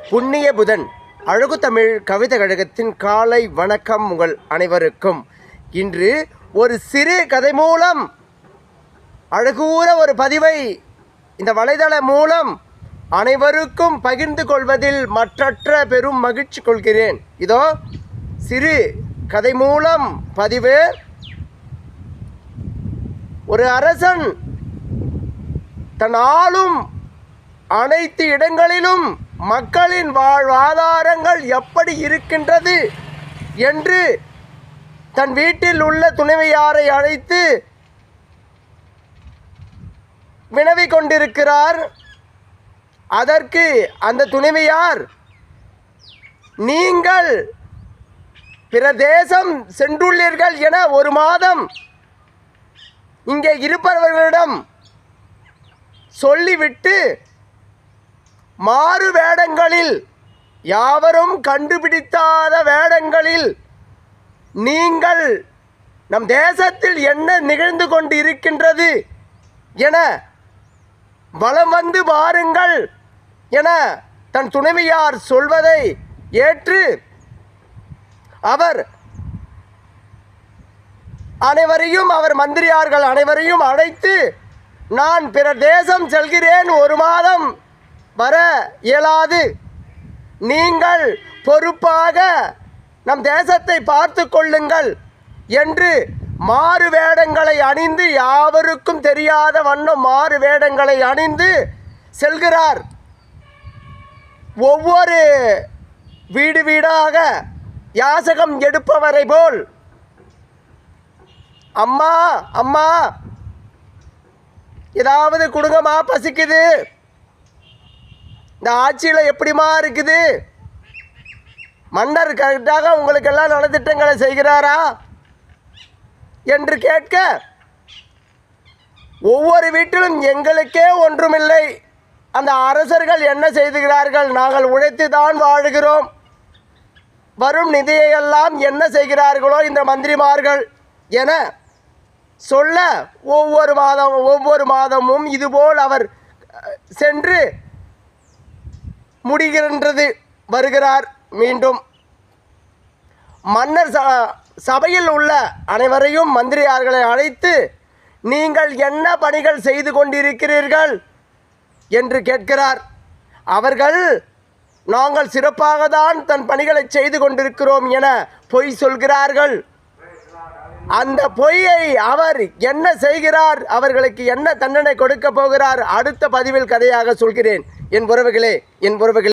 புண்ணிய புதன் அழகு தமிழ் கவிதை கழகத்தின் காலை வணக்கம் உங்கள் அனைவருக்கும். இன்று ஒரு சிறு கதை மூலம் அழகூற ஒரு பதிவை இந்த வலைதளம் மூலம் அனைவருக்கும் பகிர்ந்து கொள்வதில் மற்றற்ற பெரும் மகிழ்ச்சி கொள்கிறேன். இதோ சிறு கதை மூலம் பதிவு. ஒரு அரசன் தன் ஆளும் அனைத்து இடங்களிலும் மக்களின் வாழ்வாதாரங்கள் எப்படி இருக்கின்றது என்று தன் வீட்டில் உள்ள துணைவியாரை அழைத்து வினவிக் கொண்டிருக்கிறார். அதற்கு அந்த துணைவியார், நீங்கள் பிற தேசம் சென்றுள்ளீர்கள் என ஒரு மாதம் இங்கே இருப்பவர்களிடம் சொல்லிவிட்டு மாறு வேடங்களில், யாவரும் கண்டுபிடித்தாத வேடங்களில் நீங்கள் நம் தேசத்தில் என்ன நிகழ்ந்து கொண்டு இருக்கின்றது என வலம் வந்து பாருங்கள் என தன் துணைவியார் சொல்வதை ஏற்று அவர் மந்திரியார்கள் அனைவரையும் அழைத்து, நான் பிற தேசம் செல்கிறேன், ஒரு மாதம் வர இயலாது, நீங்கள் பொறுப்பாக நம் தேசத்தை பார்த்து கொள்ளுங்கள் என்று மாறு வேடங்களை அணிந்து, யாவருக்கும் தெரியாத வண்ணம் மாறு வேடங்களை அணிந்து செல்கிறார். ஒவ்வொரு வீடு வீடாக யாசகம் எடுப்பவரை போல், அம்மா அம்மா ஏதாவது கொடுங்கம்மா, பசிக்குது, இந்த ஆட்சியில் எப்படிமா இருக்குது, மன்னர் கரெக்டாக உங்களுக்கெல்லாம் நலத்திட்டங்களை செய்கிறாரா என்று கேட்க, ஒவ்வொரு வீட்டிலும் எங்களுக்கே ஒன்றுமில்லை, அந்த அரசர்கள் என்ன செய்துகிறார்கள், நாங்கள் உழைத்து தான் வாழுகிறோம், வரும் நிதியெல்லாம் என்ன செய்கிறார்களோ இந்த மந்திரிமார்கள் என சொல்ல, ஒவ்வொரு மாதமும் இதுபோல் அவர் சென்று முடிகின்றது. வருகிறார் மீண்டும். மன்னர் சபையில் உள்ள அனைவரையும் மந்திரியார்களை அழைத்து, நீங்கள் என்ன பணிகள் செய்து கொண்டிருக்கிறீர்கள் என்று கேட்கிறார். அவர்கள், நாங்கள் சிறப்பாக தான் தன் பணிகளை செய்து கொண்டிருக்கிறோம் என பொய் சொல்கிறார்கள். அந்த பொய்யை அவர் என்ன செய்கிறார், அவர்களுக்கு என்ன தண்டனை கொடுக்க போகிறார், அடுத்த பதிவில் கதையாக சொல்கிறேன். என் உறவுகளே